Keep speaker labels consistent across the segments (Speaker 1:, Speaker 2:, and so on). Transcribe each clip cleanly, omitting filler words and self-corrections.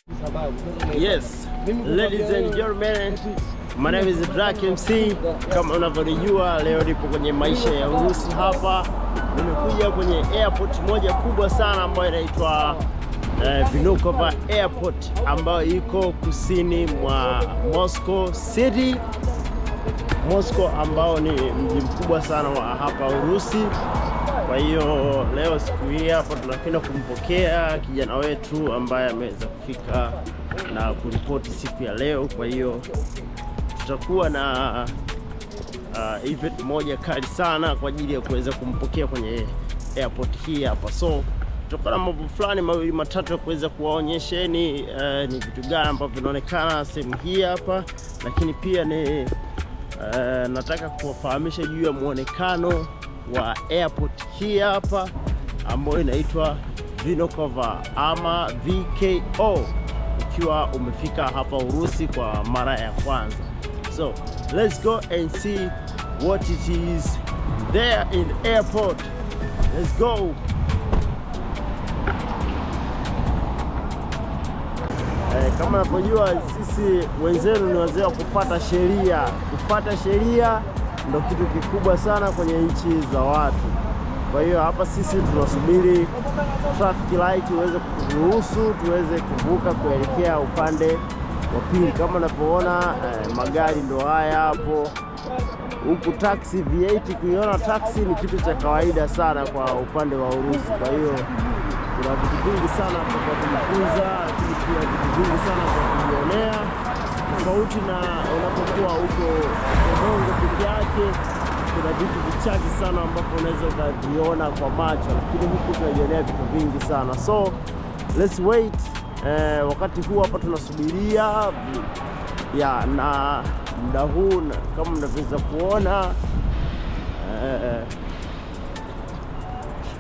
Speaker 1: Yes, ladies and gentlemen, my name is Drake MC. Kama unavyonijua, leo nipo kwenye maisha ya Urusi hapa. Nimekuja kwenye airport moja kubwa sana ambayo inaitwa Vnukovo Airport, ambayo iko kusini mwa Moscow City. Moscow ambao ni mji mkubwa sana wa hapa Urusi. Kwa hiyo leo siku hii hapa tunapenda kumpokea kijana wetu ambaye ameweza kufika na kuripoti siku ya leo. Kwa hiyo tutakuwa na event moja kali sana kwa ajili ya kuweza kumpokea kwenye airport hii hapa. So tutakuwa na mambo fulani mawili matatu ya kuweza kuwaonyesheni ni vitu gani ambavyo vinaonekana sehemu hii hapa, lakini pia ni nataka kuwafahamisha juu ya muonekano wa airport hii hapa ambayo inaitwa Vnukovo ama VKO, ukiwa umefika hapa Urusi kwa mara ya kwanza. So let's go and see what it is there in the airport. Let's go. Kama unavyojua sisi wenzenu ni wazee wa kufuata sheria. Kufuata sheria ndio kitu kikubwa sana kwenye nchi za watu. Kwa hiyo hapa sisi tunasubiri traffic light iweze kuruhusu tuweze kuvuka kuelekea upande wa pili. Kama unavyoona magari ndio haya hapo. Huku taxi V8, kuiona taxi ni kitu cha kawaida sana kwa upande wa Urusi. Kwa hiyo kuna vitu vingi sana kwa kujifunza, lakini pia vitu vingi sana kwa kujionea, tofauti na unapokuwa huko Kongo peke yake. Kuna vitu vichache sana ambavyo unaweza ukaviona kwa macho, lakini huku tunajionea vitu vingi sana. So let's wait. Wakati huu hapa tunasubiria na muda huu kama mnavyoweza kuona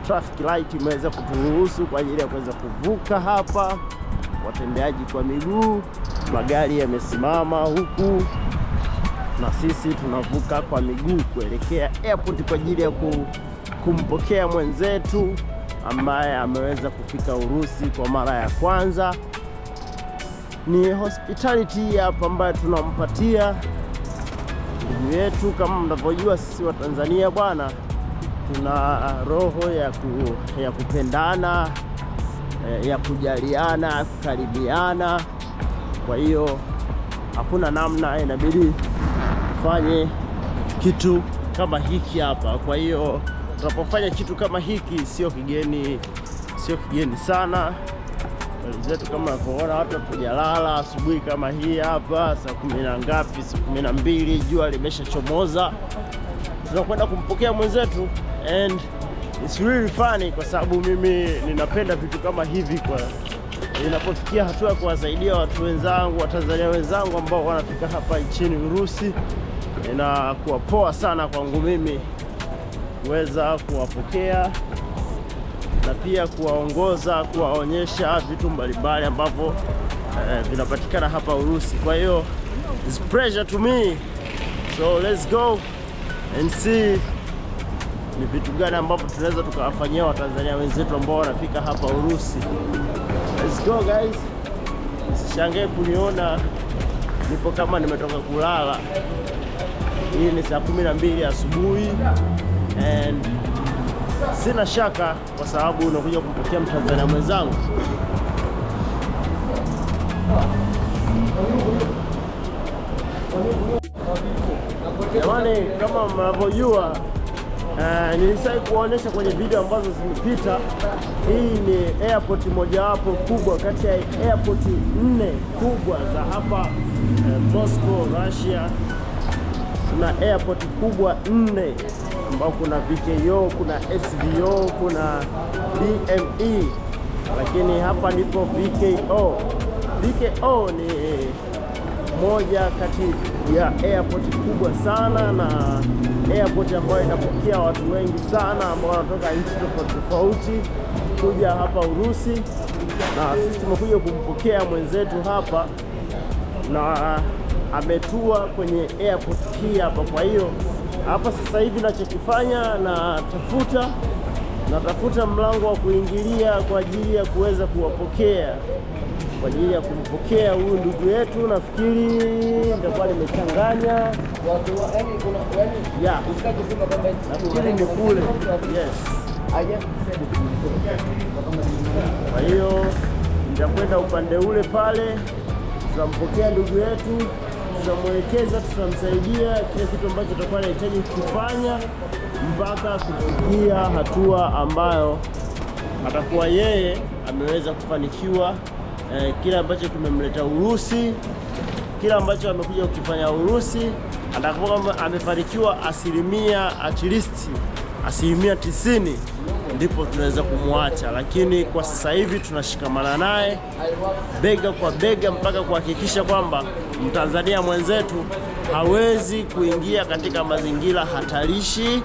Speaker 1: traffic light imeweza kuturuhusu kwa ajili ya kuweza kuvuka hapa. Watembeaji kwa miguu, magari yamesimama huku, na sisi tunavuka kwa miguu kuelekea airport kwa ajili ya kumpokea mwenzetu ambaye ameweza kufika Urusi kwa mara ya kwanza. Ni hospitality hapa ambayo tunampatia ndugu yetu. Kama mnavyojua sisi wa Tanzania bwana, tuna roho ya kupendana, ya kujaliana, kukaribiana. Kwa hiyo hakuna namna, inabidi tufanye kitu kama hiki hapa. Kwa hiyo tunapofanya kitu kama hiki sio kigeni sana wenzetu. Kama unavyoona watu hawajalala asubuhi kama hii hapa, saa 10 na ngapi, saa 12, jua limeshachomoza. Tunakwenda kumpokea mwenzetu and it's really funny kwa sababu mimi ninapenda vitu kama hivi. Kwa inapofikia hatua ya kuwasaidia watu wenzangu, Watanzania wenzangu ambao wanafika hapa nchini Urusi, inakuwa poa sana kwangu mimi kuweza kuwapokea na pia kuwaongoza, kuwaonyesha vitu mbalimbali ambavyo vinapatikana hapa Urusi. Kwa hiyo it's pleasure to me. So let's go and see ni vitu gani ambavyo tunaweza tukawafanyia Watanzania wenzetu ambao wanafika hapa Urusi. Let's go guys. Usishangae kuniona nipo kama nimetoka kulala. Hii ni saa 12 asubuhi and sina shaka kwa sababu unakuja kumpokea Mtanzania mwenzangu. Jamani, kama mnavyojua nilisai kuonyesha kwenye video ambazo zimepita, hii ni airport mojawapo kubwa kati ya airport 4 kubwa za hapa Moscow, Russia. Kuna airport kubwa 4 ambao kuna VKO, kuna SVO, kuna DME, lakini hapa ndipo VKO. VKO ni moja kati ya airport kubwa sana na airport ambayo inapokea watu wengi sana ambao wanatoka nchi tofauti kuja hapa Urusi, na sisi tumekuja kumpokea mwenzetu hapa na ametua kwenye airport hii hapa. Kwa hiyo hapa sasa hivi nachokifanya, natafuta mlango wa kuingilia kwa ajili ya kuweza kuwapokea. kwa ajili ya kumpokea huyu ndugu yetu. Nafikiri nitakuwa nimechanganya, nafikiri ni kule. Yes. Kwa hiyo nitakwenda upande ule pale, tutampokea ndugu yetu, tutamwelekeza, tutamsaidia kile kitu ambacho tutakuwa anahitaji kufanya mpaka kufikia hatua ambayo atakuwa yeye ameweza kufanikiwa kile ambacho kimemleta Urusi, kile ambacho amekuja kukifanya Urusi, atakuwa amefanikiwa at least asilimia 90, ndipo tunaweza kumwacha. Lakini kwa sasa hivi tunashikamana naye bega kwa bega mpaka kuhakikisha kwamba Mtanzania mwenzetu hawezi kuingia katika mazingira hatarishi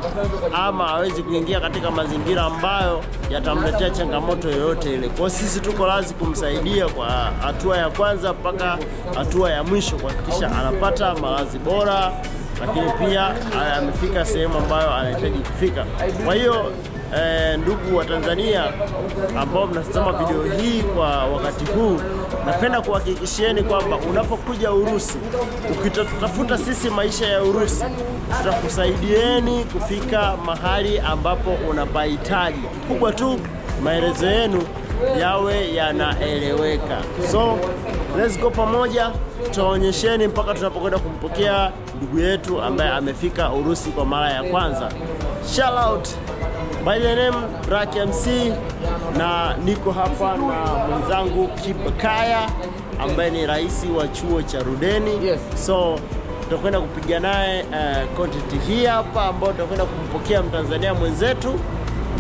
Speaker 1: ama hawezi kuingia katika mazingira ambayo yatamletea changamoto yoyote ile. Kwa sisi tuko lazima kumsaidia kwa hatua ya kwanza mpaka hatua ya mwisho, kuhakikisha anapata malazi bora, lakini pia amefika sehemu ambayo anahitaji kufika. Kwa hiyo ndugu wa Tanzania ambao mnatazama video hii kwa wakati huu, napenda kuhakikishieni kwamba unapokuja Urusi, ukitafuta sisi maisha ya Urusi, tutakusaidieni kufika mahali ambapo unapahitaji. Kikubwa tu maelezo yenu yawe yanaeleweka. So let's go pamoja, tutaonyesheni mpaka tunapokwenda kumpokea ndugu yetu ambaye amefika Urusi kwa mara ya kwanza. Shout out by the name Rack MC, na niko hapa na mwenzangu Kibakaya ambaye ni rais wa chuo cha Rudeni.
Speaker 2: Yes.
Speaker 1: So tutakwenda kupiga naye content hii hapa ambayo tutakwenda kumpokea Mtanzania mwenzetu,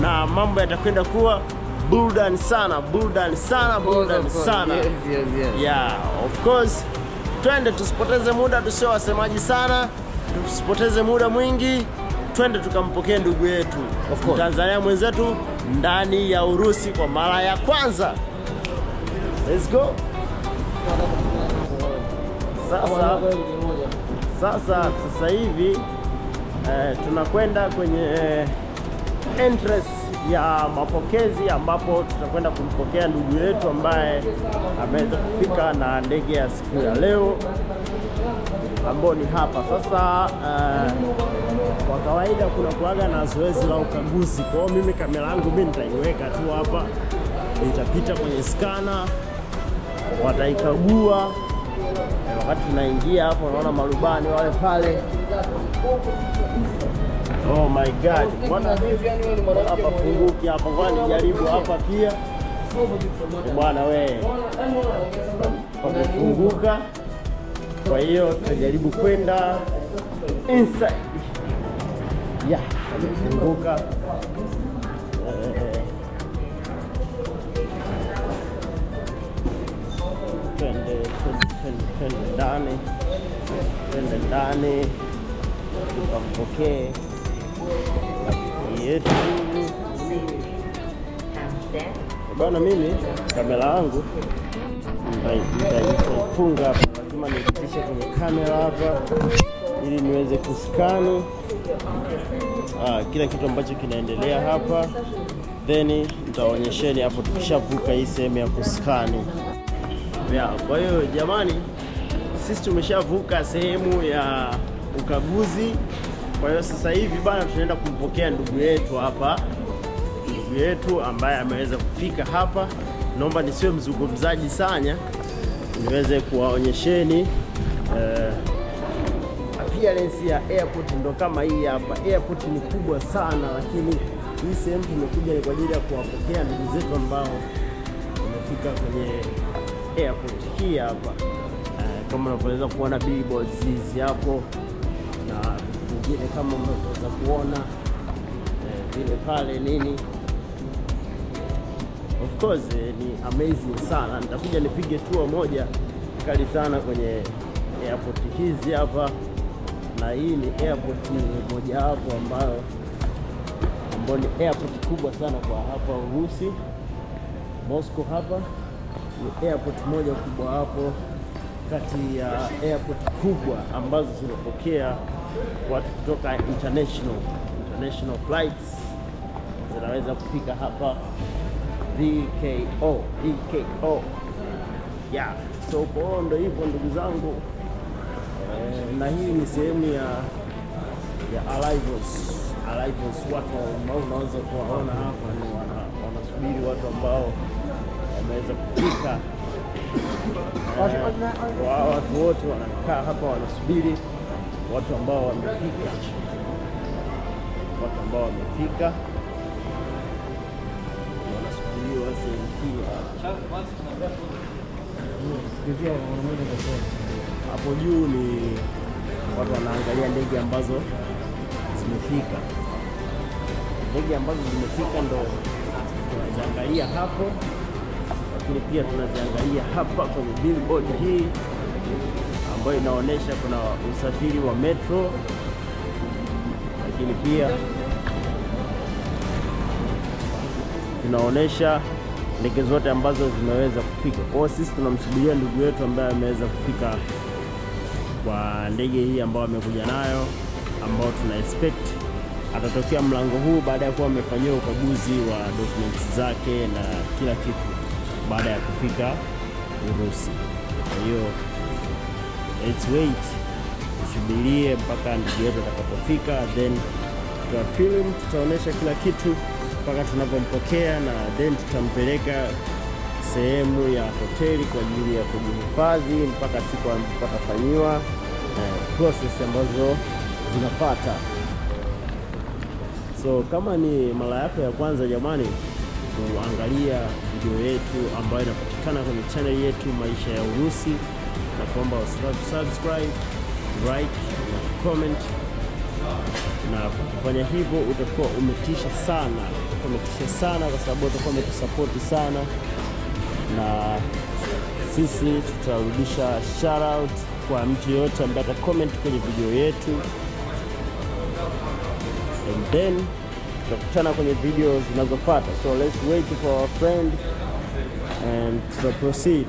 Speaker 1: na mambo yatakwenda kuwa burudani sana.
Speaker 2: Yes.
Speaker 1: Yeah, of course. Twende, tusipoteze muda, tusiwe wasemaji sana, tusipoteze muda mwingi, twende tukampokea ndugu yetu Mtanzania mwenzetu ndani ya Urusi kwa mara ya kwanza. Let's go. Sasa hivi tunakwenda kwenye entrance ya mapokezi ambapo tutakwenda kumpokea ndugu yetu ambaye ameweza kufika na ndege ya siku ya leo ambao ni hapa. Sasa kwa kawaida kuna kuaga na zoezi la ukaguzi. Kwa hiyo mimi kamera yangu nitaiweka tu hapa, itapita kwenye skana, wataikagua. Wakati tunaingia hapo, unaona marubani wale pale. Oh my God, bwana hapa funguki hapa, kwani jaribu hapa pia bwana wewe, pamefunguka. Kwa hiyo tutajaribu kwenda inside. Yeah, pamefunguka. Twende ndani tukampokee rafiki yetu bwana. Mimi kamera yangu nitaifunga hapa, lazima nipitishe kwenye kamera hapa ili niweze kuskani kila kitu ambacho kinaendelea hapa, then nitaonyesheni hapo tukishavuka hii sehemu ya kuskani. Kwa hiyo jamani, sisi tumeshavuka sehemu ya ukaguzi. Kwa hiyo sasa hivi bana, tunaenda kumpokea ndugu yetu hapa, ndugu yetu ambaye ameweza kufika hapa. Naomba nisiwe mzungumzaji sana, niweze kuwaonyesheni appearance ya airport. Ndo kama hii hapa. Airport ni kubwa sana, lakini hii sehemu tumekuja ni kwa ajili ya kuwapokea ndugu zetu ambao wamefika kwenye airport hii hapa. Kama unaweza kuona billboards hizi hapo na vingine kama unaweza kuona vile pale nini. Of course ni amazing sana. Nitakuja nipige tour moja kali sana kwenye airport hizi hapa, na hii ni airport moja hapo ambayo ni airport kubwa sana kwa hapa Urusi. Moscow hapa ni airport moja kubwa hapo, kati ya airport kubwa ambazo zinapokea watu kutoka international flights zinaweza kufika hapa. VKO Yeah, so kwa ndo hivyo ndugu zangu, na hii ni sehemu ya arrivals. Watu ambao unaweza kuwaona hapa ni wanasubiri watu ambao wameweza kufika. Watu wote wanakaa hapa wanasubiri watu ambao wamefika, wanasubiriwa sehemu hii. Hapo juu ni watu wanaangalia ndege ambazo zimefika. Ndo tunaziangalia hapo, lakini pia tunaziangalia hapa kwenye billboard hii ambayo inaonyesha kuna usafiri wa metro, lakini pia inaonyesha ndege zote ambazo zimeweza kufika. Kwa hiyo sisi tunamsubiria ndugu yetu ambaye ameweza kufika kwa ndege hii ambayo amekuja nayo, ambao tuna expect atatokea mlango huu baada ya kuwa amefanyiwa ukaguzi wa documents zake na kila kitu baada ya kufika Urusi. Kwa hiyo let's wait, tusubirie mpaka ndugu yetu atakapofika, then tutafilm, tutaonesha kila kitu mpaka tunapompokea, na then tutampeleka sehemu ya hoteli kwa ajili ya kujihifadhi mpaka siku ambapo atafanyiwa process ambazo zinapata. So kama ni mara yako ya kwanza jamani kuangalia video yetu ambayo inapatikana kwenye channel yetu Maisha ya Urusi, na kuomba subscribe, like na comment, na kufanya hivyo utakuwa umetisha sana, kwa sababu utakuwa umetusupport sana, na sisi tutarudisha shout out kwa mtu yote ambaye atacomment kwenye video yetu, and then tutakutana kwenye video zinazofuata. So let's wait for our friend and proceed.